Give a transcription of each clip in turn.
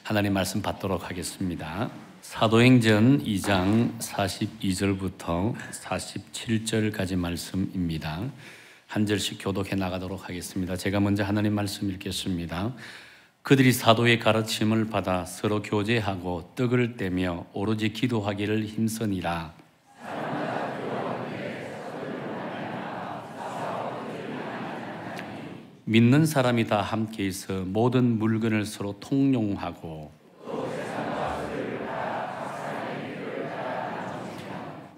하나님 말씀 받도록 하겠습니다. 사도행전 2장 42절부터 47절까지 말씀입니다. 한 절씩 교독해 나가도록 하겠습니다. 제가 먼저 하나님 말씀 읽겠습니다. 그들이 사도의 가르침을 받아 서로 교제하고 떡을 떼며 오로지 기도하기를 힘쓰니라. 믿는 사람이 다 함께 있어 모든 물건을 서로 통용하고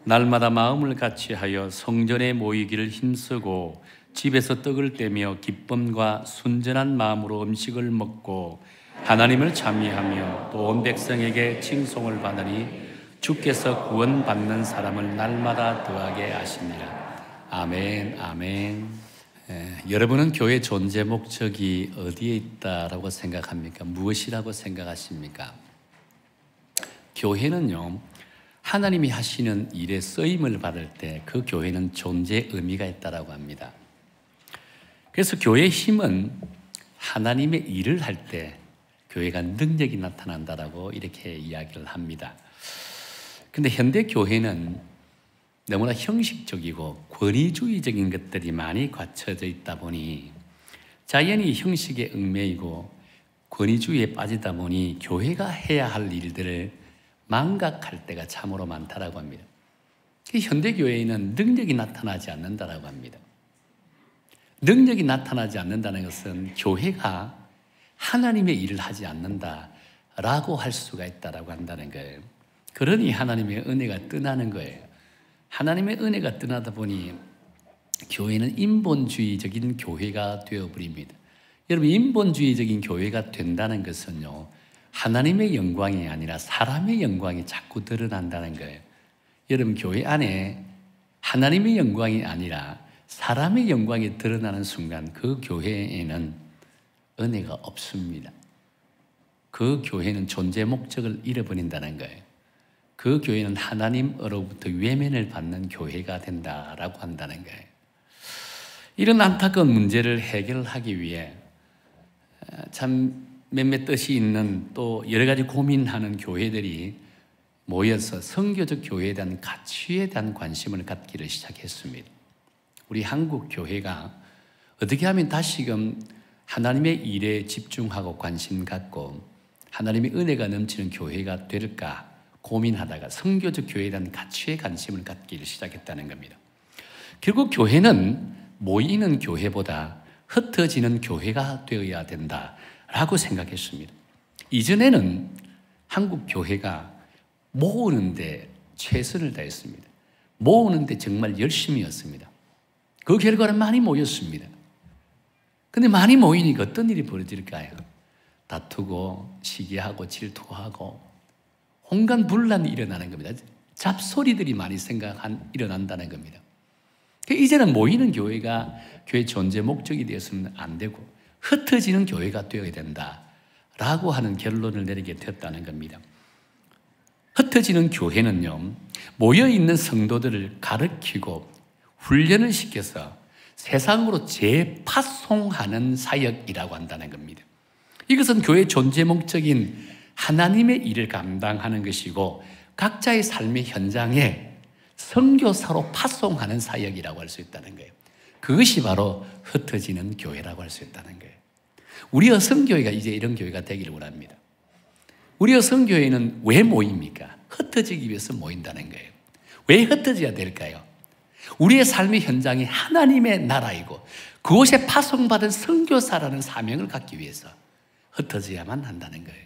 날마다 마음을 같이하여 성전에 모이기를 힘쓰고 집에서 떡을 떼며 기쁨과 순전한 마음으로 음식을 먹고 하나님을 찬미하며 또 온 백성에게 칭송을 받으니 주께서 구원받는 사람을 날마다 더하게 하시니라. 아멘, 아멘. 여러분은 교회 존재 목적이 어디에 있다라고 생각합니까? 무엇이라고 생각하십니까? 교회는요, 하나님이 하시는 일에 쓰임을 받을 때 그 교회는 존재 의미가 있다라고 합니다. 그래서 교회의 힘은 하나님의 일을 할 때 교회가 능력이 나타난다라고 이렇게 이야기를 합니다. 근데 현대 교회는 너무나 형식적이고 권위주의적인 것들이 많이 갖춰져 있다 보니 자연히 형식에 얽매이고 권위주의에 빠지다 보니 교회가 해야 할 일들을 망각할 때가 참으로 많다라고 합니다. 현대 교회에는 능력이 나타나지 않는다라고 합니다. 능력이 나타나지 않는다는 것은 교회가 하나님의 일을 하지 않는다라고 할 수가 있다라고 한다는 거예요. 그러니 하나님의 은혜가 떠나는 거예요. 하나님의 은혜가 떠나다 보니 교회는 인본주의적인 교회가 되어버립니다. 여러분, 인본주의적인 교회가 된다는 것은요, 하나님의 영광이 아니라 사람의 영광이 자꾸 드러난다는 거예요. 여러분, 교회 안에 하나님의 영광이 아니라 사람의 영광이 드러나는 순간 그 교회에는 은혜가 없습니다. 그 교회는 존재 목적을 잃어버린다는 거예요. 그 교회는 하나님으로부터 외면을 받는 교회가 된다라고 한다는 거예요. 이런 안타까운 문제를 해결하기 위해 참 몇몇 뜻이 있는 또 여러 가지 고민하는 교회들이 모여서 선교적 교회에 대한 가치에 대한 관심을 갖기를 시작했습니다. 우리 한국 교회가 어떻게 하면 다시금 하나님의 일에 집중하고 관심 갖고 하나님의 은혜가 넘치는 교회가 될까 고민하다가 선교적 교회에 대한 가치에 관심을 갖기를 시작했다는 겁니다. 결국 교회는 모이는 교회보다 흩어지는 교회가 되어야 된다라고 생각했습니다. 이전에는 한국 교회가 모으는데 최선을 다했습니다. 모으는데 정말 열심히였습니다. 그 결과는 많이 모였습니다. 근데 많이 모이니까 어떤 일이 벌어질까요? 다투고 시기하고 질투하고 온갖 분란이 일어나는 겁니다. 잡소리들이 많이 일어난다는 겁니다. 이제는 모이는 교회가 교회 존재 목적이 되었으면 안 되고 흩어지는 교회가 되어야 된다라고 하는 결론을 내리게 되었다는 겁니다. 흩어지는 교회는요, 모여있는 성도들을 가르치고 훈련을 시켜서 세상으로 재파송하는 사역이라고 한다는 겁니다. 이것은 교회의 존재 목적인 하나님의 일을 감당하는 것이고 각자의 삶의 현장에 선교사로 파송하는 사역이라고 할 수 있다는 거예요. 그것이 바로 흩어지는 교회라고 할 수 있다는 거예요. 우리 여성교회가 이제 이런 교회가 되기를 원합니다. 우리 여성교회는 왜 모입니까? 흩어지기 위해서 모인다는 거예요. 왜 흩어져야 될까요? 우리의 삶의 현장이 하나님의 나라이고 그곳에 파송받은 선교사라는 사명을 갖기 위해서 흩어져야만 한다는 거예요.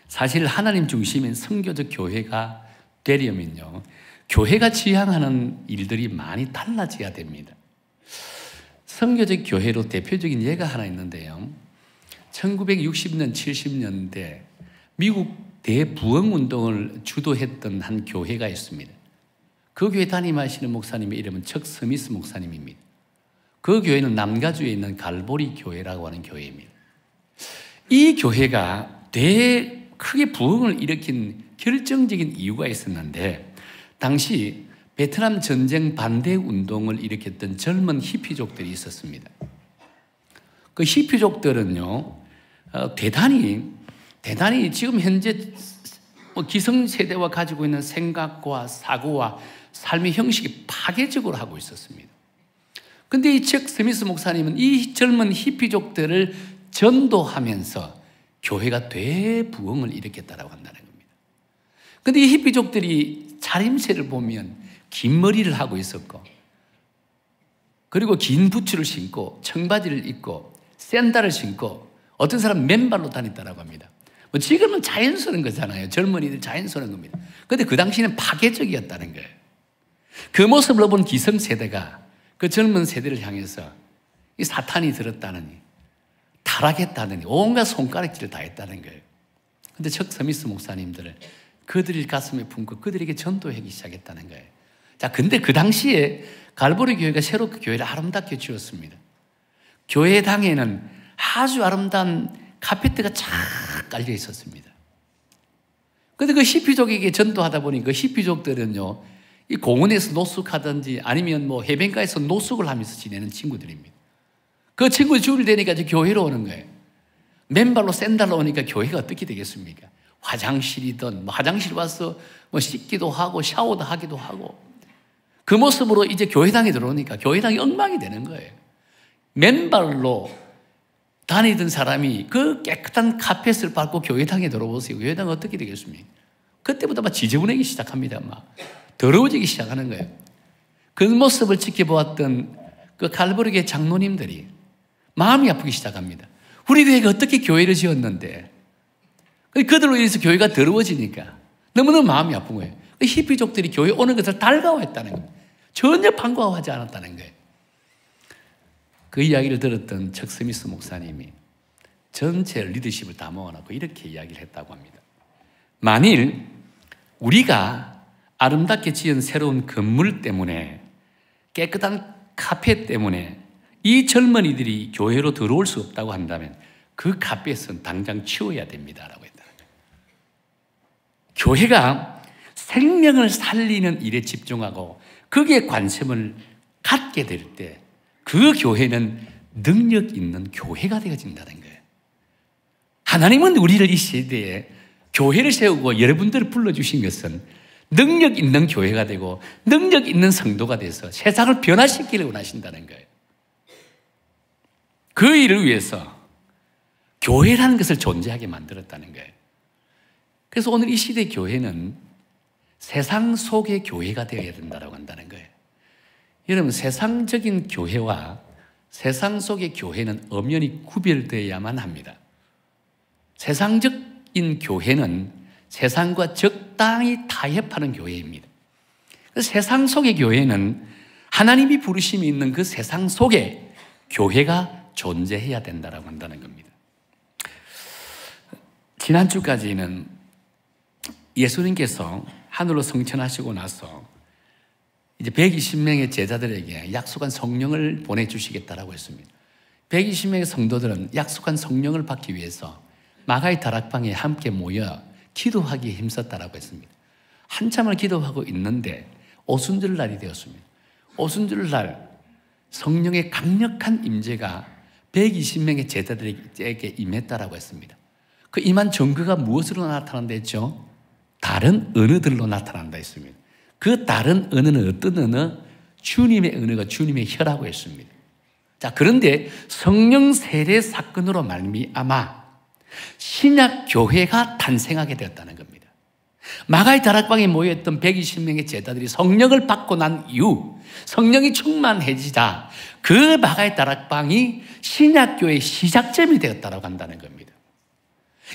사실 하나님 중심인 선교적 교회가 되려면요, 교회가 지향하는 일들이 많이 달라져야 됩니다. 선교적 교회로 대표적인 예가 하나 있는데요, 1960년, 70년대 미국 대부흥운동을 주도했던 한 교회가 있습니다. 그 교회 담임하시는 목사님의 이름은 척 스미스 목사님입니다. 그 교회는 남가주에 있는 갈보리 교회라고 하는 교회입니다. 이 교회가 크게 부흥을 일으킨 결정적인 이유가 있었는데, 당시 베트남 전쟁 반대 운동을 일으켰던 젊은 히피족들이 있었습니다. 그 히피족들은요, 대단히 지금 현재 기성세대와 가지고 있는 생각과 사고와 삶의 형식이 파괴적으로 하고 있었습니다. 근데 이 척 스미스 목사님은 이 젊은 히피족들을 전도하면서 교회가 대부흥을 일으켰다고 한다는 겁니다. 근데 이 히피족들이 차림새를 보면 긴 머리를 하고 있었고, 그리고 긴 부츠를 신고 청바지를 입고 샌들을 신고 어떤 사람은 맨발로 다녔다고 합니다. 지금은 자연스러운 거잖아요. 젊은이들 자연스러운 겁니다. 근데 그 당시에는 파괴적이었다는 거예요. 그 모습을 본 기성세대가 그 젊은 세대를 향해서 이 사탄이 들었다느니, 타락했다느니 온갖 손가락질을 다 했다는 거예요. 근데 척 스미스 목사님들을 그들의 가슴에 품고 그들에게 전도하기 시작했다는 거예요. 자, 근데 그 당시에 갈보리 교회가 새로 그 교회를 아름답게 지었습니다. 교회당에는 아주 아름다운 카페트가 쫙 깔려 있었습니다. 근데 그 히피족에게 전도하다 보니 그 히피족들은요, 이 공원에서 노숙하든지 아니면 뭐 해변가에서 노숙을 하면서 지내는 친구들입니다. 그 친구들 줄을 대니까 이제 교회로 오는 거예요. 맨발로 샌들로 오니까 교회가 어떻게 되겠습니까? 화장실이든 뭐 화장실 와서 뭐 씻기도 하고 샤워도 하기도 하고, 그 모습으로 이제 교회당에 들어오니까 교회당이 엉망이 되는 거예요. 맨발로 다니던 사람이 그 깨끗한 카펫을 밟고 교회당에 들어오세요. 교회당은 어떻게 되겠습니까? 그때부터 막 지저분하기 시작합니다. 막 더러워지기 시작하는 거예요. 그 모습을 지켜보았던 그 갈보리교회 장로님들이 마음이 아프기 시작합니다. 우리 교회가 어떻게 교회를 지었는데 그들로 인해서 교회가 더러워지니까 너무너무 마음이 아픈 거예요. 히피족들이 교회 오는 것을 달가워했다는 거예요. 전혀 반가워하지 않았다는 거예요. 그 이야기를 들었던 척 스미스 목사님이 전체 리더십을 다 모아놓고 이렇게 이야기를 했다고 합니다. 만일 우리가 아름답게 지은 새로운 건물 때문에, 깨끗한 카펫 때문에 이 젊은이들이 교회로 들어올 수 없다고 한다면 그 카펫은 당장 치워야 됩니다라고 했다는 거예요. 교회가 생명을 살리는 일에 집중하고 거기에 관심을 갖게 될 때 그 교회는 능력 있는 교회가 되어진다는 거예요. 하나님은 우리를 이 시대에 교회를 세우고 여러분들을 불러주신 것은 능력 있는 교회가 되고 능력 있는 성도가 돼서 세상을 변화시키기를 원하신다는 거예요. 그 일을 위해서 교회라는 것을 존재하게 만들었다는 거예요. 그래서 오늘 이 시대 교회는 세상 속의 교회가 되어야 된다고 한다는 거예요. 여러분, 세상적인 교회와 세상 속의 교회는 엄연히 구별되어야만 합니다. 세상적인 교회는 세상과 적당히 타협하는 교회입니다. 세상 속의 교회는 하나님이 부르심이 있는 그 세상 속에 교회가 존재해야 된다고 한다는 겁니다. 지난주까지는 예수님께서 하늘로 승천하시고 나서 이제 120명의 제자들에게 약속한 성령을 보내주시겠다라고 했습니다. 120명의 성도들은 약속한 성령을 받기 위해서 마가의 다락방에 함께 모여 기도하기에 힘썼다라고 했습니다. 한참을 기도하고 있는데 오순절 날이 되었습니다. 오순절 날 성령의 강력한 임재가 120명의 제자들에게 임했다라고 했습니다. 그 임한 증거가 무엇으로 나타난다 했죠? 다른 언어들로 나타난다 했습니다. 그 다른 언어는 어떤 언어? 주님의 언어가 주님의 혀라고 했습니다. 자, 그런데 성령 세례 사건으로 말미암아 신약 교회가 탄생하게 되었다는 겁니다. 마가의 다락방에 모여있던 120명의 제자들이 성령을 받고 난 이후 성령이 충만해지자 그 마가의 다락방이 신약교회의 시작점이 되었다고 한다는 겁니다.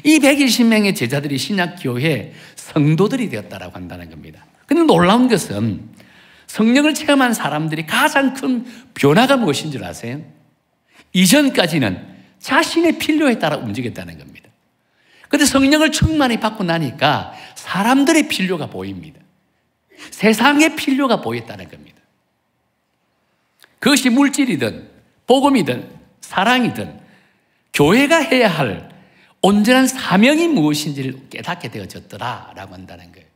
이 120명의 제자들이 신약교회의 성도들이 되었다고 한다는 겁니다. 그런데 놀라운 것은 성령을 체험한 사람들이 가장 큰 변화가 무엇인 줄 아세요? 이전까지는 자신의 필요에 따라 움직였다는 겁니다. 그런데 성령을 충만히 받고 나니까 사람들의 필요가 보입니다. 세상의 필요가 보였다는 겁니다. 그것이 물질이든 복음이든 사랑이든 교회가 해야 할 온전한 사명이 무엇인지를 깨닫게 되어졌더라라고 한다는 거예요.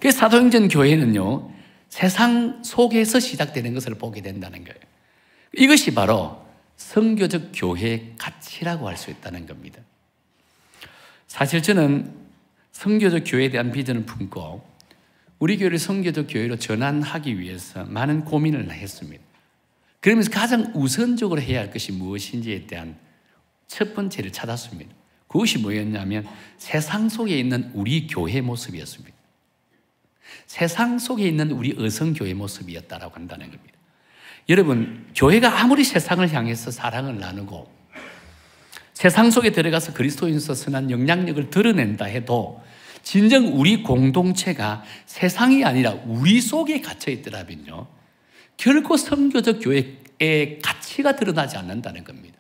그래서 사도행전 교회는요, 세상 속에서 시작되는 것을 보게 된다는 거예요. 이것이 바로 선교적 교회의 가치라고 할 수 있다는 겁니다. 사실 저는 선교적 교회에 대한 비전을 품고 우리 교회를 선교적 교회로 전환하기 위해서 많은 고민을 했습니다. 그러면서 가장 우선적으로 해야 할 것이 무엇인지에 대한 첫 번째를 찾았습니다. 그것이 뭐였냐면 세상 속에 있는 우리 교회 모습이었습니다. 세상 속에 있는 우리 어성교회 모습이었다라고 한다는 겁니다. 여러분, 교회가 아무리 세상을 향해서 사랑을 나누고 세상 속에 들어가서 그리스도인으로서 선한 영향력을 드러낸다 해도 진정 우리 공동체가 세상이 아니라 우리 속에 갇혀 있더라면요, 결코 선교적 교회의 가치가 드러나지 않는다는 겁니다.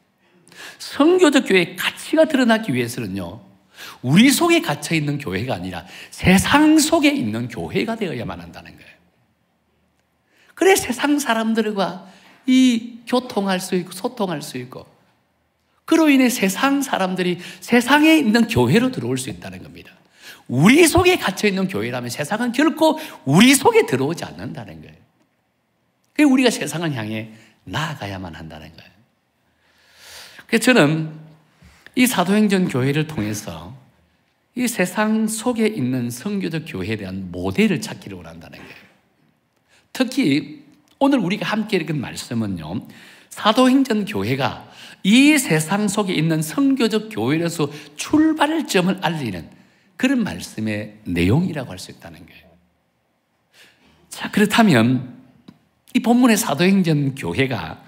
선교적 교회의 가치가 드러나기 위해서는요, 우리 속에 갇혀 있는 교회가 아니라 세상 속에 있는 교회가 되어야만 한다는 거예요. 그래 세상 사람들과 이 교통할 수 있고 소통할 수 있고, 그로 인해 세상 사람들이 세상에 있는 교회로 들어올 수 있다는 겁니다. 우리 속에 갇혀 있는 교회라면 세상은 결코 우리 속에 들어오지 않는다는 거예요. 그래서 우리가 세상을 향해 나아가야만 한다는 거예요. 그래서 저는 이 사도행전 교회를 통해서 이 세상 속에 있는 선교적 교회에 대한 모델을 찾기를 원한다는 거예요. 특히 오늘 우리가 함께 읽은 말씀은요, 사도행전 교회가 이 세상 속에 있는 선교적 교회로서 출발점을 알리는 그런 말씀의 내용이라고 할 수 있다는 거예요. 자, 그렇다면 이 본문의 사도행전 교회가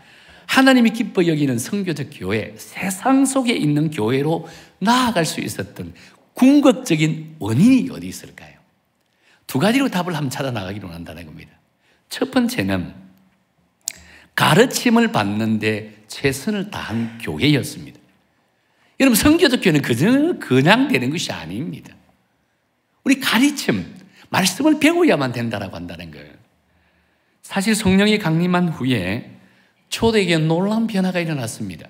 하나님이 기뻐 여기는 선교적 교회, 세상 속에 있는 교회로 나아갈 수 있었던 궁극적인 원인이 어디 있을까요? 두 가지로 답을 한번 찾아 나가기로 한다는 겁니다. 첫 번째는 가르침을 받는데 최선을 다한 교회였습니다. 여러분, 선교적 교회는 그냥 되는 것이 아닙니다. 우리 가르침, 말씀을 배워야만 된다라고 한다는 거예요. 사실 성령이 강림한 후에 초대교회에 놀라운 변화가 일어났습니다.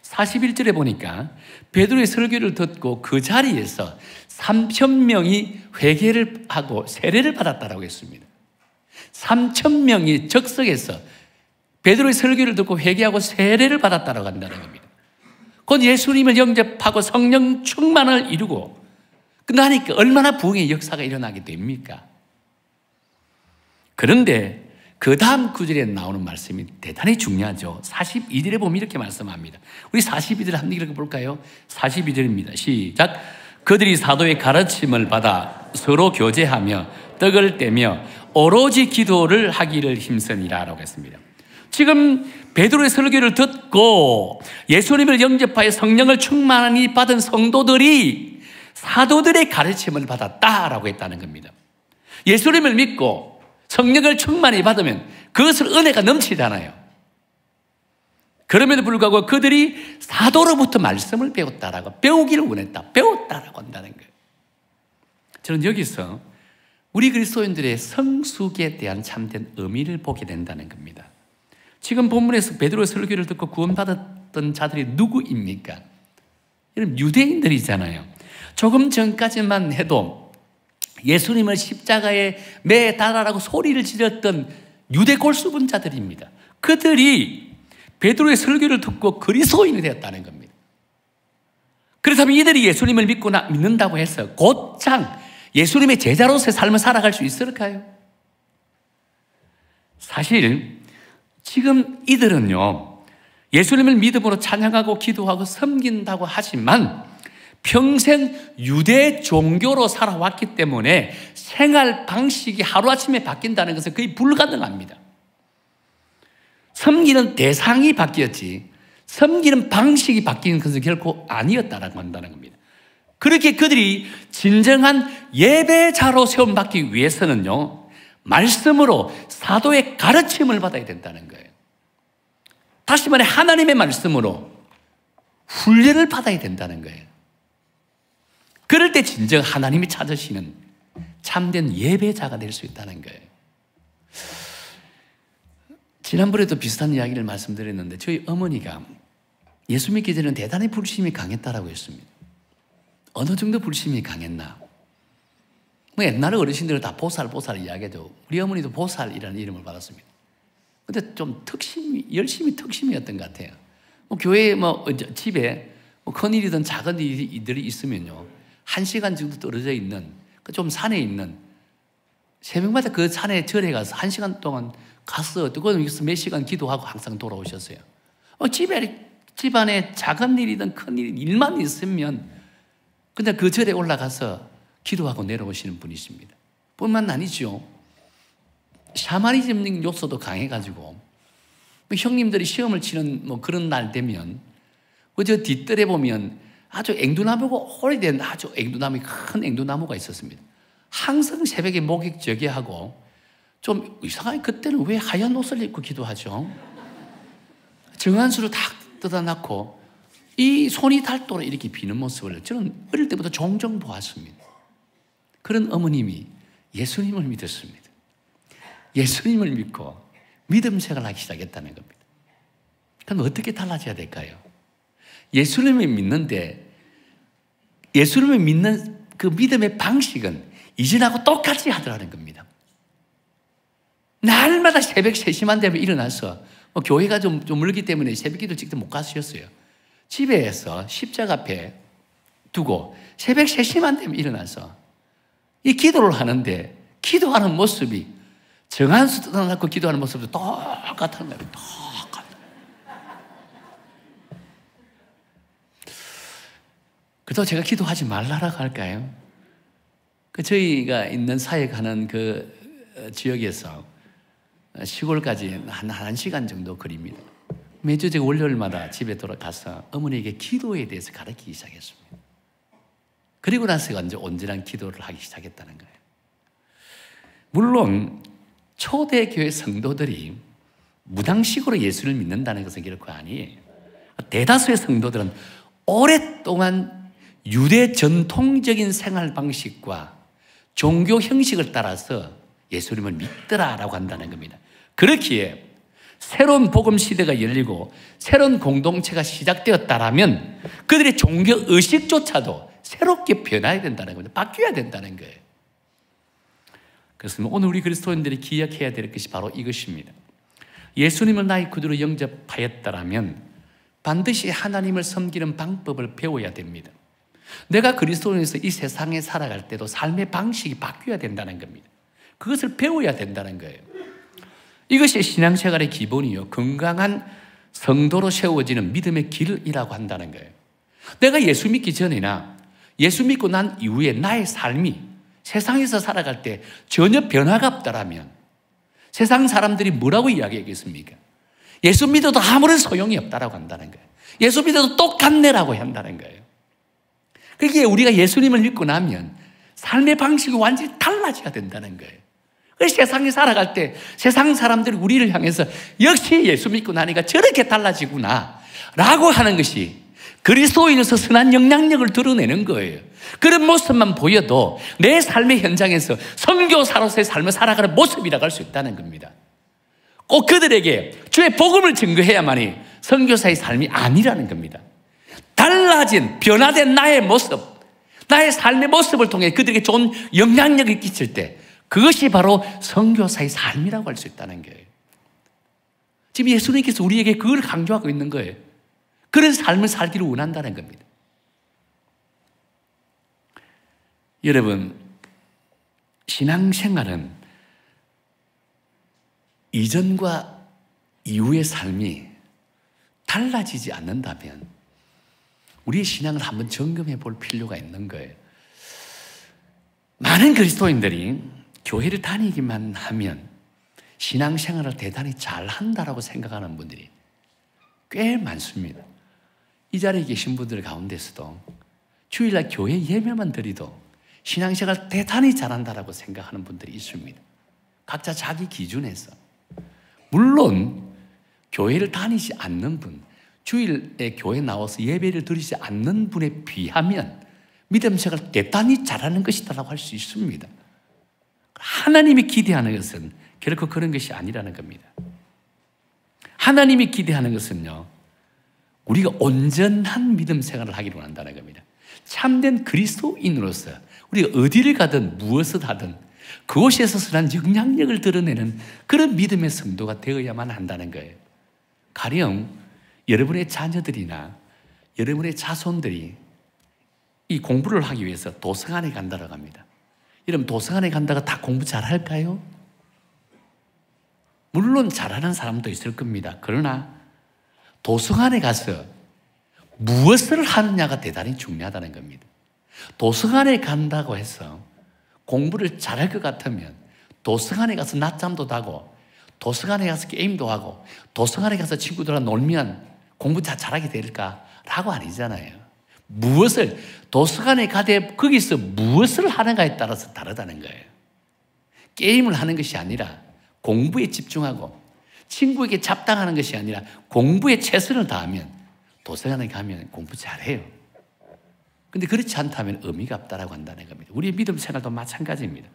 41절에 보니까 베드로의 설교를 듣고 그 자리에서 3,000명이 회개를 하고 세례를 받았다라고 했습니다. 3,000명이 적석에서 베드로의 설교를 듣고 회개하고 세례를 받았다라고 한다는 겁니다. 곧 예수님을 영접하고 성령 충만을 이루고 끝나니까 얼마나 부흥의 역사가 일어나게 됩니까? 그런데 그 다음 구절에 나오는 말씀이 대단히 중요하죠. 42절에 보면 이렇게 말씀합니다. 우리 42절 한번 읽어볼까요? 42절입니다. 시작. 그들이 사도의 가르침을 받아 서로 교제하며 떡을 떼며 오로지 기도를 하기를 힘쓰니라 라고 했습니다. 지금 베드로의 설교를 듣고 예수님을 영접하여 성령을 충만히 받은 성도들이 사도들의 가르침을 받았다라고 했다는 겁니다. 예수님을 믿고 성령을 충만히 받으면 그것을 은혜가 넘치잖아요. 그럼에도 불구하고 그들이 사도로부터 말씀을 배웠다라고, 배우기를 원했다, 배웠다라고 한다는 거예요. 저는 여기서 우리 그리스도인들의 성숙에 대한 참된 의미를 보게 된다는 겁니다. 지금 본문에서 베드로의 설교를 듣고 구원받았던 자들이 누구입니까? 여러분, 유대인들이잖아요. 조금 전까지만 해도 예수님을 십자가에 매달아라고 소리를 지렀던 유대 골수분자들입니다. 그들이 베드로의 설교를 듣고 그리스도인이 되었다는 겁니다. 그렇다면 이들이 예수님을 믿는다고 해서 곧장 예수님의 제자로서의 삶을 살아갈 수 있을까요? 사실 지금 이들은요, 예수님을 믿음으로 찬양하고 기도하고 섬긴다고 하지만 평생 유대 종교로 살아왔기 때문에 생활 방식이 하루아침에 바뀐다는 것은 거의 불가능합니다. 섬기는 대상이 바뀌었지 섬기는 방식이 바뀌는 것은 결코 아니었다라고 한다는 겁니다. 그렇게 그들이 진정한 예배자로 세움받기 위해서는요, 말씀으로 사도의 가르침을 받아야 된다는 거예요. 다시 말해 하나님의 말씀으로 훈련을 받아야 된다는 거예요. 그럴 때 진정 하나님이 찾으시는 참된 예배자가 될 수 있다는 거예요. 지난번에도 비슷한 이야기를 말씀드렸는데 저희 어머니가 예수 믿기 전에는 대단히 불심이 강했다라고 했습니다. 어느 정도 불심이 강했나? 뭐 옛날에 어르신들은 다 보살 이야기하죠. 우리 어머니도 보살이라는 이름을 받았습니다. 근데 좀 열심히 특심이었던 것 같아요. 교회 집에 큰 일이든 작은 일들이 있으면요, 1시간 정도 떨어져 있는, 좀 산에 있는, 새벽마다 그 산에 절에 가서 1시간 동안 가서 여기서 몇 시간 기도하고 항상 돌아오셨어요. 집안에 작은 일이든 큰 일만 있으면 그냥 그 절에 올라가서 기도하고 내려오시는 분이십니다. 뿐만 아니죠, 샤머니즘 요소도 강해가지고 형님들이 시험을 치는 그런 날 되면 저 뒷뜰에 보면 아주 앵두나무가 오래된 아주 큰 앵두나무가 있었습니다. 항상 새벽에 목욕 저기 하고, 좀 이상하게 그때는 왜 하얀 옷을 입고 기도하죠? 정한수를 탁 뜯어놨고 이 손이 닳도록 이렇게 비는 모습을 저는 어릴 때부터 종종 보았습니다. 그런 어머님이 예수님을 믿었습니다. 예수님을 믿고 믿음 생활을 하기 시작했다는 겁니다. 그럼 어떻게 달라져야 될까요? 예수님을 믿는데, 예수님을 믿는 그 믿음의 방식은 이전하고 똑같이 하더라는 겁니다. 날마다 새벽 3시만 되면 일어나서, 교회가 좀 멀기 때문에 새벽기도 직접 못 가셨어요. 집에서 십자가 앞에 두고 새벽 3시만 되면 일어나서 이 기도를 하는데, 기도하는 모습이 정한수 뜯어놓고 기도하는 모습도 똑같은 거예요. 똑같아요. 그래도 제가 기도하지 말라라고 할까요? 저희가 있는 사역하는 그 지역에서 시골까지 한 1시간 정도 거리입니다. 매주 제가 월요일마다 집에 돌아가서 어머니에게 기도에 대해서 가르치기 시작했습니다. 그리고 나서 이제 온전한 기도를 하기 시작했다는 거예요. 물론 초대교회 성도들이 무당식으로 예수를 믿는다는 것은 결코 아니에요. 대다수의 성도들은 오랫동안 유대 전통적인 생활 방식과 종교 형식을 따라서 예수님을 믿더라라고 한다는 겁니다. 그렇기에 새로운 복음 시대가 열리고 새로운 공동체가 시작되었다라면 그들의 종교 의식조차도 새롭게 변화해야 된다는 겁니다. 바뀌어야 된다는 거예요. 그래서 오늘 우리 그리스도인들이 기억해야 될 것이 바로 이것입니다. 예수님을 나의 구주로 영접하였다라면 반드시 하나님을 섬기는 방법을 배워야 됩니다. 내가 그리스도인에서 이 세상에 살아갈 때도 삶의 방식이 바뀌어야 된다는 겁니다. 그것을 배워야 된다는 거예요. 이것이 신앙생활의 기본이요, 건강한 성도로 세워지는 믿음의 길이라고 한다는 거예요. 내가 예수 믿기 전에나 예수 믿고 난 이후에 나의 삶이 세상에서 살아갈 때 전혀 변화가 없다라면 세상 사람들이 뭐라고 이야기하겠습니까? 예수 믿어도 아무런 소용이 없다라고 한다는 거예요. 예수 믿어도 똑같네라고 한다는 거예요. 그러기에 우리가 예수님을 믿고 나면 삶의 방식이 완전히 달라져야 된다는 거예요. 그래서 세상에 살아갈 때 세상 사람들이 우리를 향해서 역시 예수 믿고 나니까 저렇게 달라지구나 라고 하는 것이 그리스도인으로서 선한 영향력을 드러내는 거예요. 그런 모습만 보여도 내 삶의 현장에서 선교사로서의 삶을 살아가는 모습이라고 할 수 있다는 겁니다. 꼭 그들에게 주의 복음을 증거해야만이 선교사의 삶이 아니라는 겁니다. 달라진 변화된 나의 모습, 나의 삶의 모습을 통해 그들에게 좋은 영향력을 끼칠 때 그것이 바로 선교사의 삶이라고 할 수 있다는 거예요. 지금 예수님께서 우리에게 그걸 강조하고 있는 거예요. 그런 삶을 살기를 원한다는 겁니다. 여러분, 신앙생활은 이전과 이후의 삶이 달라지지 않는다면 우리의 신앙을 한번 점검해 볼 필요가 있는 거예요. 많은 그리스도인들이 교회를 다니기만 하면 신앙생활을 대단히 잘한다라고 생각하는 분들이 꽤 많습니다. 이 자리에 계신 분들 가운데서도 주일날 교회 예배만 드리도 신앙생활 대단히 잘한다라고 생각하는 분들이 있습니다. 각자 자기 기준에서. 물론 교회를 다니지 않는 분, 주일에 교회 나와서 예배를 드리지 않는 분에 비하면 믿음 생활을 대단히 잘하는 것이다라고 할 수 있습니다. 하나님이 기대하는 것은 결코 그런 것이 아니라는 겁니다. 하나님이 기대하는 것은요, 우리가 온전한 믿음 생활을 하기를 원한다는 겁니다. 참된 그리스도인으로서 우리가 어디를 가든 무엇을 하든 그곳에서 선한 영향력을 드러내는 그런 믿음의 성도가 되어야만 한다는 거예요. 가령 여러분의 자녀들이나 여러분의 자손들이 이 공부를 하기 위해서 도서관에 간다고 합니다. 여러분, 도서관에 간다가 다 공부 잘할까요? 물론 잘하는 사람도 있을 겁니다. 그러나 도서관에 가서 무엇을 하느냐가 대단히 중요하다는 겁니다. 도서관에 간다고 해서 공부를 잘할 것 같으면 도서관에 가서 낮잠도 자고 도서관에 가서 게임도 하고 도서관에 가서 친구들과 놀면 공부 다 잘하게 될까라고 아니잖아요. 무엇을 도서관에 가되 거기서 무엇을 하는가에 따라서 다르다는 거예요. 게임을 하는 것이 아니라 공부에 집중하고 친구에게 잡당하는 것이 아니라 공부에 최선을 다하면 도서관에 가면 공부 잘해요. 근데 그렇지 않다면 의미가 없다라고 한다는 겁니다. 우리의 믿음 생활도 마찬가지입니다.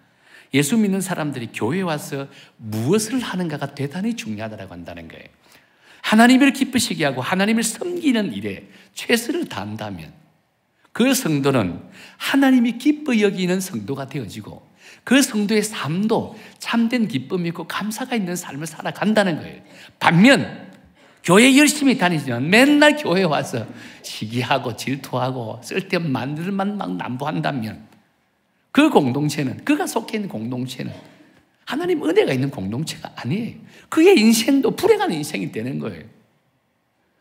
예수 믿는 사람들이 교회에 와서 무엇을 하는가가 대단히 중요하다고 한다는 거예요. 하나님을 기쁘시게 하고 하나님을 섬기는 일에 최선을 다한다면 그 성도는 하나님이 기뻐 여기는 성도가 되어지고 그 성도의 삶도 참된 기쁨이 있고 감사가 있는 삶을 살아간다는 거예요. 반면 교회 열심히 다니지만 맨날 교회에 와서 시기하고 질투하고 쓸데없는 말들만 막 남부한다면 그 공동체는, 그가 속해 있는 공동체는 하나님 은혜가 있는 공동체가 아니에요. 그의 인생도 불행한 인생이 되는 거예요.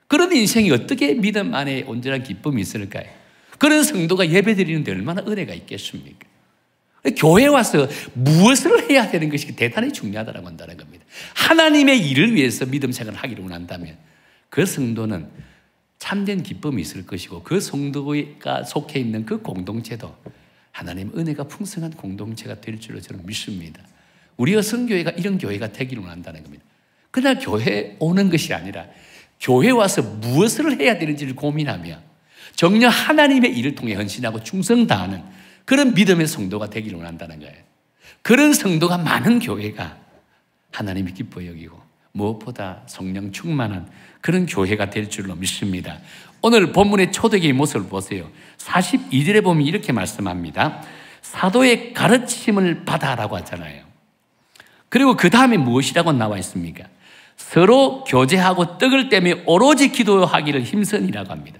그런 인생이 어떻게 믿음 안에 온전한 기쁨이 있을까요? 그런 성도가 예배드리는데 얼마나 은혜가 있겠습니까? 교회에 와서 무엇을 해야 되는 것이 대단히 중요하다고 한다는 겁니다. 하나님의 일을 위해서 믿음 생활을 하기를 원한다면 그 성도는 참된 기쁨이 있을 것이고 그 성도가 속해 있는 그 공동체도 하나님 은혜가 풍성한 공동체가 될 줄로 저는 믿습니다. 우리 여성교회가 이런 교회가 되기를 원한다는 겁니다. 그냥 교회에 오는 것이 아니라 교회에 와서 무엇을 해야 되는지를 고민하며 정녕 하나님의 일을 통해 헌신하고 충성 다하는 그런 믿음의 성도가 되기를 원한다는 거예요. 그런 성도가 많은 교회가 하나님이 기뻐 여기고 무엇보다 성령 충만한 그런 교회가 될 줄로 믿습니다. 오늘 본문의 초대교회의 모습을 보세요. 42절에 보면 이렇게 말씀합니다. 사도의 가르침을 받아라고 하잖아요. 그리고 그 다음에 무엇이라고 나와 있습니까? 서로 교제하고 떡을 떼며 오로지 기도하기를 힘쓰니라고 합니다.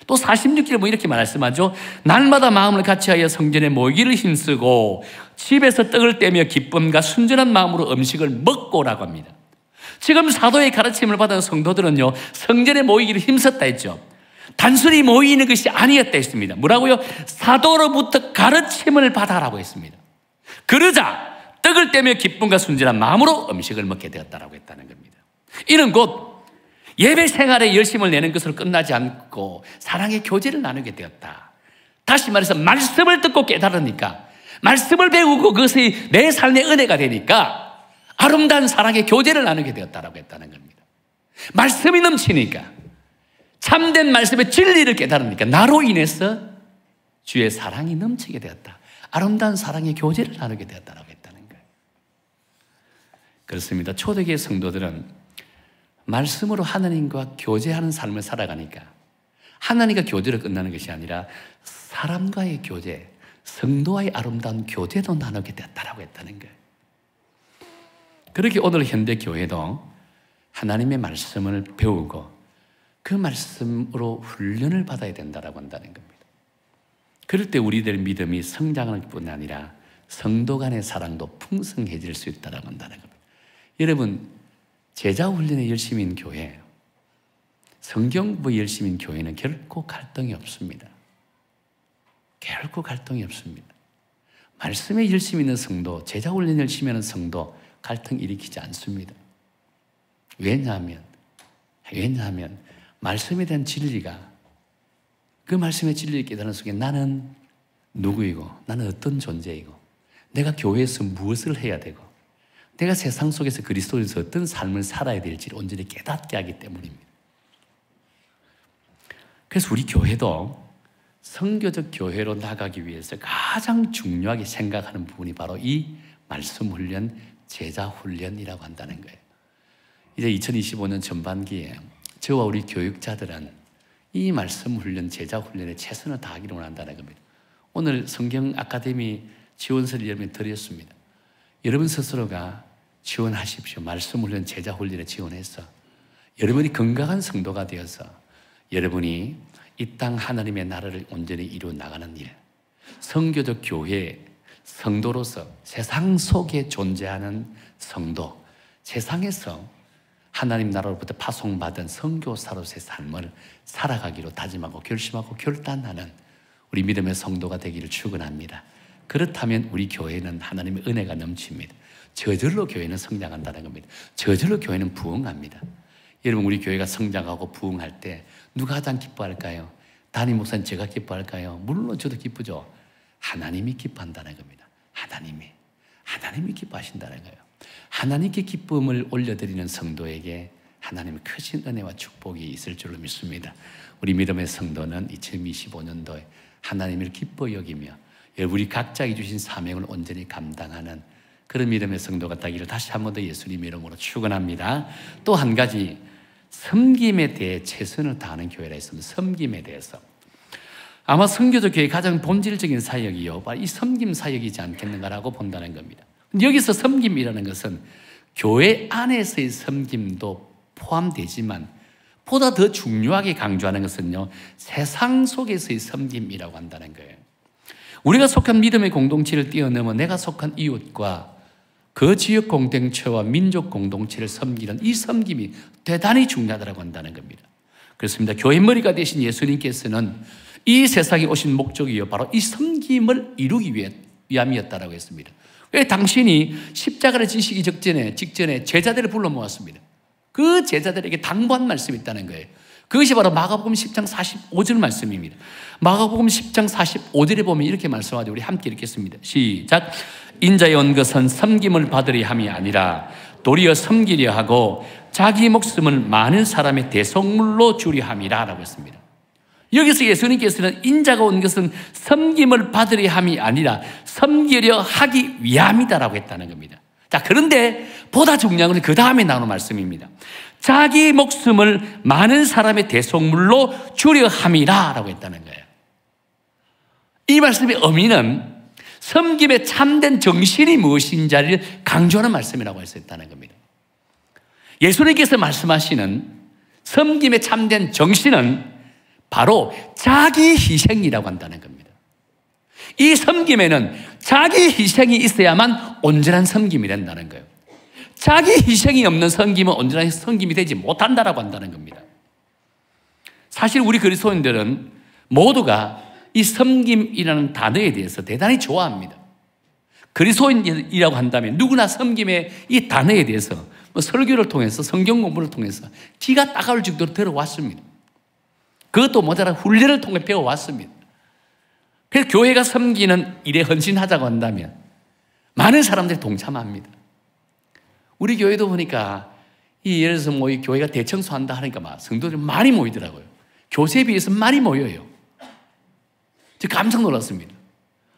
또 46절에 보면 이렇게 말씀하죠. 날마다 마음을 같이하여 성전에 모이기를 힘쓰고 집에서 떡을 떼며 기쁨과 순전한 마음으로 음식을 먹고라고 합니다. 지금 사도의 가르침을 받은 성도들은요, 성전에 모이기를 힘썼다 했죠. 단순히 모이는 것이 아니었다 했습니다. 뭐라고요? 사도로부터 가르침을 받아라고 했습니다. 그러자 떡을 떼며 기쁨과 순전한 마음으로 음식을 먹게 되었다라고 했다는 겁니다. 이는 곧 예배 생활에 열심을 내는 것으로 끝나지 않고 사랑의 교제를 나누게 되었다. 다시 말해서 말씀을 듣고 깨달으니까, 말씀을 배우고 그것이 내 삶의 은혜가 되니까 아름다운 사랑의 교제를 나누게 되었다라고 했다는 겁니다. 말씀이 넘치니까, 참된 말씀의 진리를 깨달으니까 나로 인해서 주의 사랑이 넘치게 되었다. 아름다운 사랑의 교제를 나누게 되었다라고 했다는 거예요. 그렇습니다. 초대교회 성도들은 말씀으로 하나님과 교제하는 삶을 살아가니까 하나님과 교제로 끝나는 것이 아니라 사람과의 교제, 성도와의 아름다운 교제도 나누게 되었다라고 했다는 거예요. 그렇게 오늘 현대 교회도 하나님의 말씀을 배우고 그 말씀으로 훈련을 받아야 된다라고 한다는 겁니다. 그럴 때 우리들의 믿음이 성장할 뿐 아니라 성도 간의 사랑도 풍성해질 수 있다라고 한다는 겁니다. 여러분, 제자 훈련에 열심인 교회, 성경 공부에 열심인 교회는 결코 갈등이 없습니다. 결코 갈등이 없습니다. 말씀에 열심히 있는 성도, 제자 훈련에 열심히 하는 성도 갈등 일으키지 않습니다. 왜냐하면 말씀에 대한 진리가, 그 말씀의 진리를 깨달은 속에 나는 누구이고 나는 어떤 존재이고 내가 교회에서 무엇을 해야 되고 내가 세상 속에서 그리스도인으로서 어떤 삶을 살아야 될지를 온전히 깨닫게 하기 때문입니다. 그래서 우리 교회도 선교적 교회로 나가기 위해서 가장 중요하게 생각하는 부분이 바로 이 말씀 훈련, 제자 훈련이라고 한다는 거예요. 이제 2025년 전반기에 저와 우리 교육자들은 이 말씀 훈련, 제자 훈련에 최선을 다하기를 원한다는 겁니다. 오늘 성경 아카데미 지원서를 여러분이 드렸습니다. 여러분 스스로가 지원하십시오. 말씀 훈련, 제자 훈련에 지원해서 여러분이 건강한 성도가 되어서 여러분이 이 땅 하나님의 나라를 온전히 이루어 나가는 일, 성교적 교회 성도로서 세상 속에 존재하는 성도, 세상에서 하나님 나라로부터 파송받은 선교사로서의 삶을 살아가기로 다짐하고 결심하고 결단하는 우리 믿음의 성도가 되기를 축원합니다. 그렇다면 우리 교회는 하나님의 은혜가 넘칩니다. 저절로 교회는 성장한다는 겁니다. 저절로 교회는 부흥합니다. 여러분, 우리 교회가 성장하고 부흥할 때 누가 가장 기뻐할까요? 담임 목사님 제가 기뻐할까요? 물론 저도 기쁘죠. 하나님이 기뻐한다는 겁니다. 하나님이 기뻐하신다는 거예요. 하나님께 기쁨을 올려드리는 성도에게 하나님의 크신 은혜와 축복이 있을 줄로 믿습니다. 우리 믿음의 성도는 2025년도에 하나님을 기뻐 여기며 우리 각자에게 주신 사명을 온전히 감당하는 그런 믿음의 성도가 되기를 다시 한 번 더 예수님의 이름으로 축원합니다. 또 한 가지, 섬김에 대해 최선을 다하는 교회라 했습니다. 섬김에 대해서. 아마 선교적 교회의 가장 본질적인 사역이요, 바로 이 섬김 사역이지 않겠는가라고 본다는 겁니다. 여기서 섬김이라는 것은 교회 안에서의 섬김도 포함되지만 보다 더 중요하게 강조하는 것은요, 세상 속에서의 섬김이라고 한다는 거예요. 우리가 속한 믿음의 공동체를 뛰어넘어 내가 속한 이웃과 그 지역 공동체와 민족 공동체를 섬기는 이 섬김이 대단히 중요하다고 한다는 겁니다. 그렇습니다. 교회 머리가 되신 예수님께서는 이 세상에 오신 목적이요, 바로 이 섬김을 이루기 위함이었다고 했습니다. 왜 당신이 십자가를 지시기 직전에 제자들을 불러 모았습니다. 그 제자들에게 당부한 말씀이 있다는 거예요. 그것이 바로 마가복음 10장 45절 말씀입니다. 마가복음 10장 45절에 보면 이렇게 말씀하죠. 우리 함께 읽겠습니다. 시작. 인자에 온 것은 섬김을 받으려 함이 아니라 도리어 섬기려 하고 자기 목숨을 많은 사람의 대속물로 주려 함이라 라고 했습니다. 여기서 예수님께서는 인자가 온 것은 섬김을 받으려 함이 아니라 섬기려 하기 위함이다라고 했다는 겁니다. 자, 그런데 보다 중요한 것은 그 다음에 나오는 말씀입니다. 자기 목숨을 많은 사람의 대속물로 주려 함이라 라고 했다는 거예요. 이 말씀의 의미는 섬김의 참된 정신이 무엇인지를 강조하는 말씀이라고 할 수 있다는 겁니다. 예수님께서 말씀하시는 섬김의 참된 정신은 바로 자기 희생이라고 한다는 겁니다. 이 섬김에는 자기 희생이 있어야만 온전한 섬김이 된다는 거예요. 자기 희생이 없는 섬김은 온전한 섬김이 되지 못한다라고 한다는 겁니다. 사실 우리 그리스도인들은 모두가 이 섬김이라는 단어에 대해서 대단히 좋아합니다. 그리스도인이라고 한다면 누구나 섬김의 이 단어에 대해서 설교를 통해서 성경 공부를 통해서 기가 따가울 정도로 들어왔습니다. 그것도 모자라 훈련을 통해 배워왔습니다. 그래서 교회가 섬기는 일에 헌신하자고 한다면 많은 사람들이 동참합니다. 우리 교회도 보니까 예를 들어서 이 교회가 대청소한다 하니까 막 성도들이 많이 모이더라고요. 교세에 비해서 많이 모여요. 저 깜짝 놀랐습니다.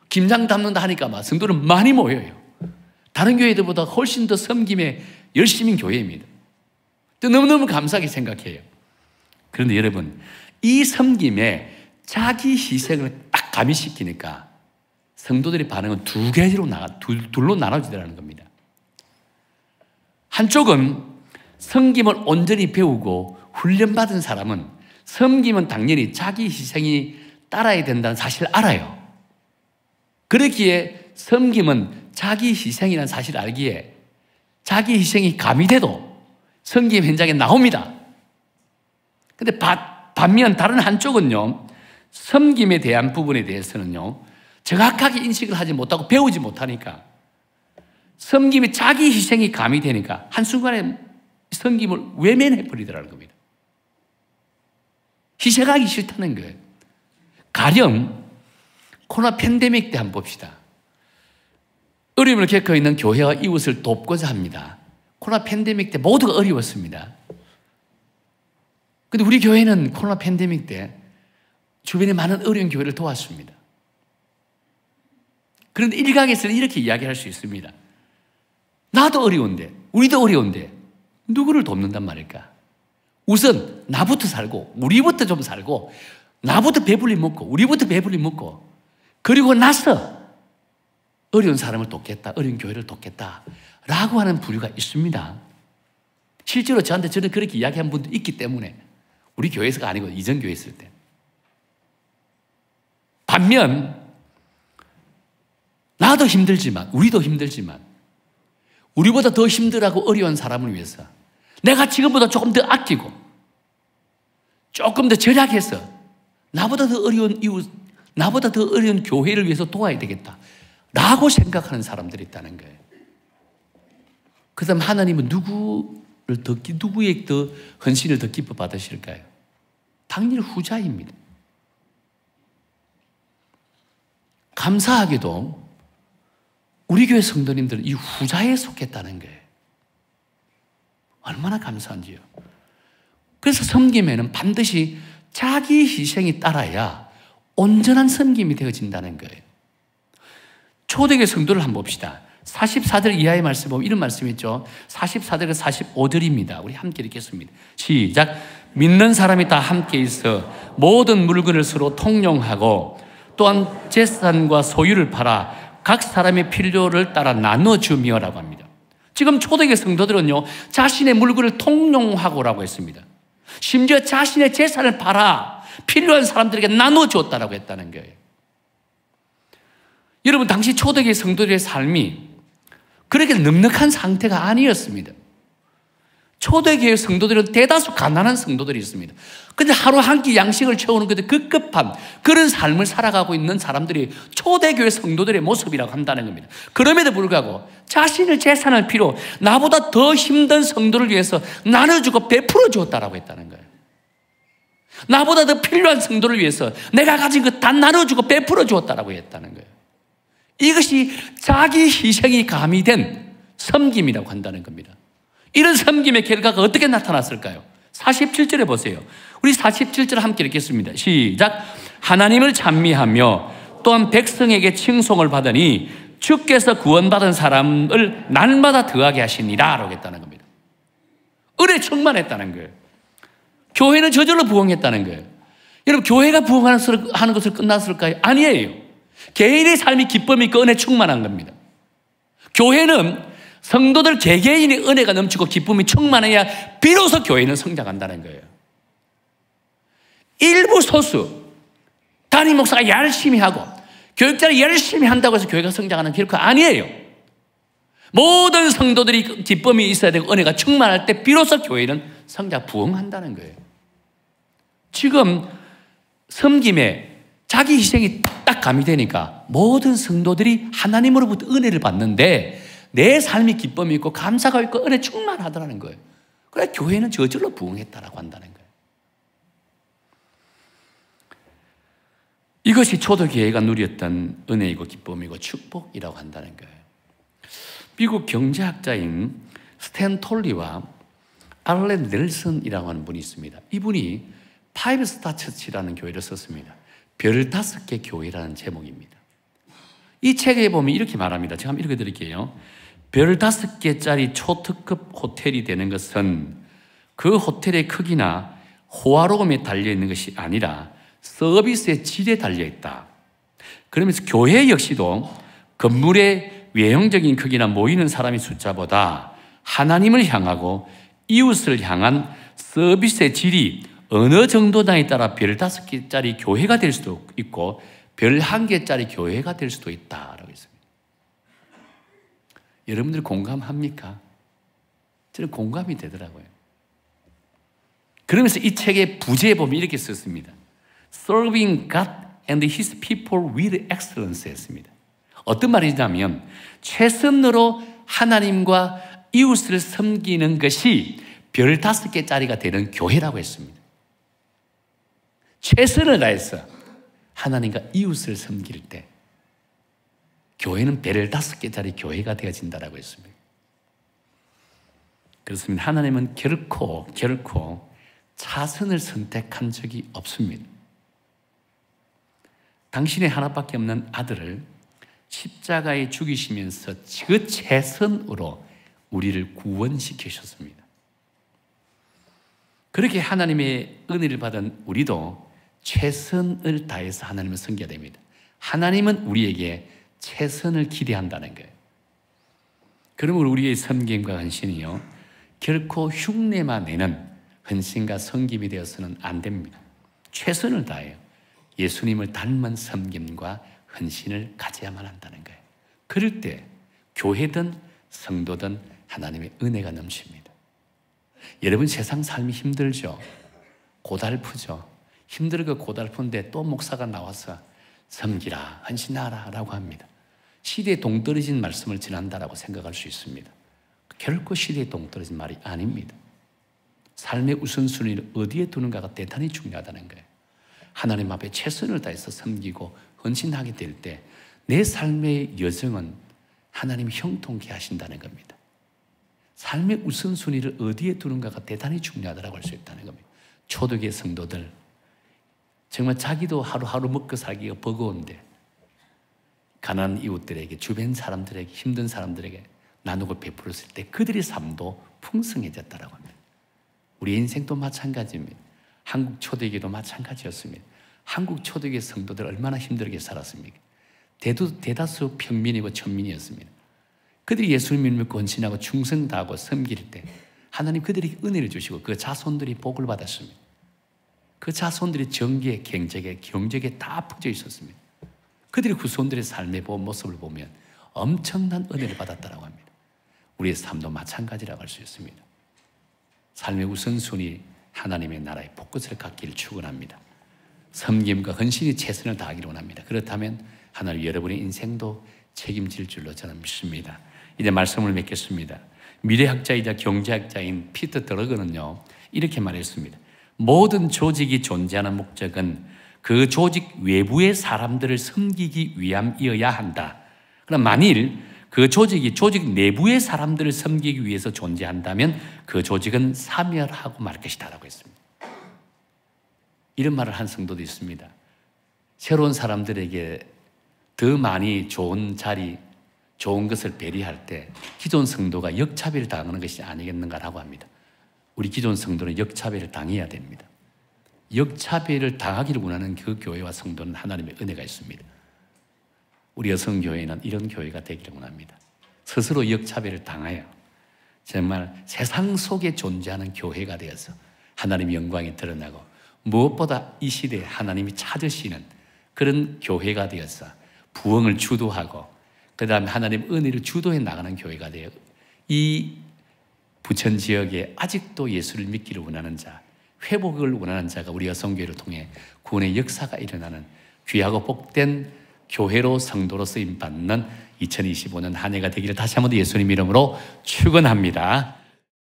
김장 담는다 하니까 막 성도들 많이 모여요. 다른 교회들보다 훨씬 더 섬김에 열심인 교회입니다. 너무너무 감사하게 생각해요. 그런데 여러분, 이 섬김에 자기 희생을 딱 가미시키니까 성도들의 반응은 둘로 나눠지더라는 겁니다. 한쪽은 섬김을 온전히 배우고 훈련받은 사람은 섬김은 당연히 자기 희생이 따라야 된다는 사실을 알아요. 그렇기에 섬김은 자기 희생이라는 사실을 알기에 자기 희생이 가미돼도 섬김 현장에 나옵니다. 근데 반면 다른 한쪽은요, 섬김에 대한 부분에 대해서는요, 정확하게 인식을 하지 못하고 배우지 못하니까 섬김이 자기 희생이 가미되니까 한순간에 섬김을 외면해버리더라는 겁니다. 희생하기 싫다는 거예요. 가령 코로나 팬데믹 때 한번 봅시다. 어려움을 겪고 있는 교회와 이웃을 돕고자 합니다. 코로나 팬데믹 때 모두가 어려웠습니다. 근데 우리 교회는 코로나 팬데믹 때 주변에 많은 어려운 교회를 도왔습니다. 그런데 일각에서는 이렇게 이야기할 수 있습니다. 나도 어려운데, 우리도 어려운데 누구를 돕는단 말일까? 우선 나부터 살고, 우리부터 좀 살고, 나부터 배불리 먹고, 우리부터 배불리 먹고, 그리고 나서 어려운 사람을 돕겠다, 어려운 교회를 돕겠다 라고 하는 부류가 있습니다. 실제로 저한테 저는 그렇게 이야기한 분도 있기 때문에, 우리 교회에서가 아니고 이전 교회 있을 때. 반면 나도 힘들지만, 우리도 힘들지만, 우리보다 더 힘들하고 어려운 사람을 위해서 내가 지금보다 조금 더 아끼고 조금 더 절약해서 나보다 더 어려운 이웃, 나보다 더 어려운 교회를 위해서 도와야 되겠다 라고 생각하는 사람들이 있다는 거예요. 그 다음 하나님은 누구의 더 헌신을 더 기뻐 받으실까요? 당연히 후자입니다. 감사하게도 우리 교회 성도님들은 이 후자에 속했다는 거예요. 얼마나 감사한지요. 그래서 섬김에는 반드시 자기 희생이 따라야 온전한 섬김이 되어진다는 거예요. 초대교회 성도를 한번 봅시다. 44절 이하의 말씀 보면 이런 말씀이 있죠. 44절과 45절입니다. 우리 함께 읽겠습니다. 시작. 믿는 사람이 다 함께 있어 모든 물건을 서로 통용하고 또한 재산과 소유를 팔아 각 사람의 필요를 따라 나눠주며 라고 합니다. 지금 초대교회 성도들은요, 자신의 물건을 통용하고라고 했습니다. 심지어 자신의 재산을 팔아 필요한 사람들에게 나눠주었다라고 했다는 거예요. 여러분, 당시 초대교회 성도들의 삶이 그렇게 넉넉한 상태가 아니었습니다. 초대교회 성도들은 대다수 가난한 성도들이 있습니다. 근데 하루 한 끼 양식을 채우는 것도 급급한 그런 삶을 살아가고 있는 사람들이 초대교회 성도들의 모습이라고 한다는 겁니다. 그럼에도 불구하고 자신의 재산을 필요, 나보다 더 힘든 성도를 위해서 나눠주고 베풀어 주었다라고 했다는 거예요. 나보다 더 필요한 성도를 위해서 내가 가진 것 다 나눠주고 베풀어 주었다라고 했다는 거예요. 이것이 자기 희생이 가미된 섬김이라고 한다는 겁니다. 이런 섬김의 결과가 어떻게 나타났을까요? 47절에 보세요. 우리 47절 함께 읽겠습니다. 시작. 하나님을 찬미하며 또한 백성에게 칭송을 받으니 주께서 구원받은 사람을 날마다 더하게 하시니라 라고 했다는 겁니다. 은혜 충만했다는 거예요. 교회는 저절로 부흥했다는 거예요. 여러분, 교회가 부흥하는 것을 끝났을까요? 아니에요. 개인의 삶이 기쁨이 있고 은혜 충만한 겁니다. 교회는 성도들 개개인의 은혜가 넘치고 기쁨이 충만해야 비로소 교회는 성장한다는 거예요. 일부 소수 담임 목사가 열심히 하고 교육자를 열심히 한다고 해서 교회가 성장하는 결코 아니에요. 모든 성도들이 기쁨이 있어야 되고 은혜가 충만할 때 비로소 교회는 성장 부흥한다는 거예요. 지금 섬김에 자기 희생이 딱 가미되니까 모든 성도들이 하나님으로부터 은혜를 받는데 내 삶이 기쁨이 있고 감사가 있고 은혜 충만하더라는 거예요. 그래 교회는 저절로 부흥했다라고 한다는 거예요. 이것이 초대교회가 누렸던 은혜이고 기쁨이고 축복이라고 한다는 거예요. 미국 경제학자인 스탠 톨리와 알렌 넬슨이라고 하는 분이 있습니다. 이분이 파이브 스타 처치라는 교회를 썼습니다. 별 5개 교회라는 제목입니다. 이 책에 보면 이렇게 말합니다. 제가 한번 읽어드릴게요. 별 5개짜리 초특급 호텔이 되는 것은 그 호텔의 크기나 호화로움에 달려있는 것이 아니라 서비스의 질에 달려있다. 그러면서 교회 역시도 건물의 외형적인 크기나 모이는 사람의 숫자보다 하나님을 향하고 이웃을 향한 서비스의 질이 어느 정도냐에 따라 별 5개짜리 교회가 될 수도 있고 별 1개짜리 교회가 될 수도 있다라고 했습니다. 여러분들 공감합니까? 저는 공감이 되더라고요. 그러면서 이 책의 부제에 보면 이렇게 썼습니다. Serving God and His people with excellence 했습니다. 어떤 말이냐면 최선으로 하나님과 이웃을 섬기는 것이 별 5개짜리가 되는 교회라고 했습니다. 최선을 다해서 하나님과 이웃을 섬길 때 교회는 별 5개짜리 교회가 되어진다라고 했습니다. 그렇습니다. 하나님은 결코 차선을 선택한 적이 없습니다. 당신의 하나밖에 없는 아들을 십자가에 죽이시면서 그 최선으로 우리를 구원시키셨습니다. 그렇게 하나님의 은혜를 받은 우리도 최선을 다해서 하나님을 섬겨야 됩니다. 하나님은 우리에게 최선을 기대한다는 거예요. 그러면 우리의 섬김과 헌신이요 결코 흉내만 내는 헌신과 섬김이 되어서는 안 됩니다. 최선을 다해요. 예수님을 닮은 섬김과 헌신을 가져야만 한다는 거예요. 그럴 때 교회든 성도든 하나님의 은혜가 넘칩니다. 여러분, 세상 삶이 힘들죠? 고달프죠? 힘들고 고달픈데 또 목사가 나와서 섬기라, 헌신하라 라고 합니다. 시대에 동떨어진 말씀을 전한다라고 생각할 수 있습니다. 결코 시대에 동떨어진 말이 아닙니다. 삶의 우선순위를 어디에 두는가가 대단히 중요하다는 거예요. 하나님 앞에 최선을 다해서 섬기고 헌신하게 될 때 내 삶의 여정은 하나님이 형통케 하신다는 겁니다. 삶의 우선순위를 어디에 두는가가 대단히 중요하다고 할 수 있다는 겁니다. 초대교회 성도들, 정말 자기도 하루하루 먹고 살기가 버거운데 가난한 이웃들에게, 주변 사람들에게, 힘든 사람들에게 나누고 베풀었을 때 그들의 삶도 풍성해졌다고 합니다. 우리 인생도 마찬가지입니다. 한국 초대교회도 마찬가지였습니다. 한국 초대교회 성도들 얼마나 힘들게 살았습니까? 대다수 평민이고 천민이었습니다. 그들이 예수님을 믿고 헌신하고 충성 다하고 섬길 때 하나님 그들에게 은혜를 주시고 그 자손들이 복을 받았습니다. 그 자손들이 정계에, 경제에 다 퍼져 있었습니다. 그들의 후손들의 삶의 모습을 보면 엄청난 은혜를 받았다고 합니다. 우리의 삶도 마찬가지라고 할 수 있습니다. 삶의 우선순위 하나님의 나라의 포커스를 갖기를 축원합니다. 섬김과 헌신이 최선을 다하기를 원합니다. 그렇다면 하나님 여러분의 인생도 책임질 줄로 저는 믿습니다. 이제 말씀을 맺겠습니다. 미래학자이자 경제학자인 피터 드러그는요, 이렇게 말했습니다. 모든 조직이 존재하는 목적은 그 조직 외부의 사람들을 섬기기 위함이어야 한다. 그럼 만일 그 조직 내부의 사람들을 섬기기 위해서 존재한다면 그 조직은 사멸하고 말 것이다 라고 했습니다. 이런 말을 한 성도도 있습니다. 새로운 사람들에게 더 많이 좋은 자리, 좋은 것을 배려할 때 기존 성도가 역차별을 당하는 것이 아니겠는가라고 합니다. 우리 기존 성도는 역차별을 당해야 됩니다. 역차별을 당하기를 원하는 그 교회와 성도는 하나님의 은혜가 있습니다. 우리 여성교회는 이런 교회가 되기를 원합니다. 스스로 역차별을 당하여 정말 세상 속에 존재하는 교회가 되어서 하나님의 영광이 드러나고 무엇보다 이 시대에 하나님이 찾으시는 그런 교회가 되어서 부흥을 주도하고 그 다음에 하나님 은혜를 주도해 나가는 교회가 되어 이 부천 지역에 아직도 예수를 믿기를 원하는 자, 회복을 원하는 자가 우리 여성교회를 통해 구원의 역사가 일어나는 귀하고 복된 교회로 성도로 쓰임받는 2025년 한 해가 되기를 다시 한번 예수님 이름으로 축원합니다.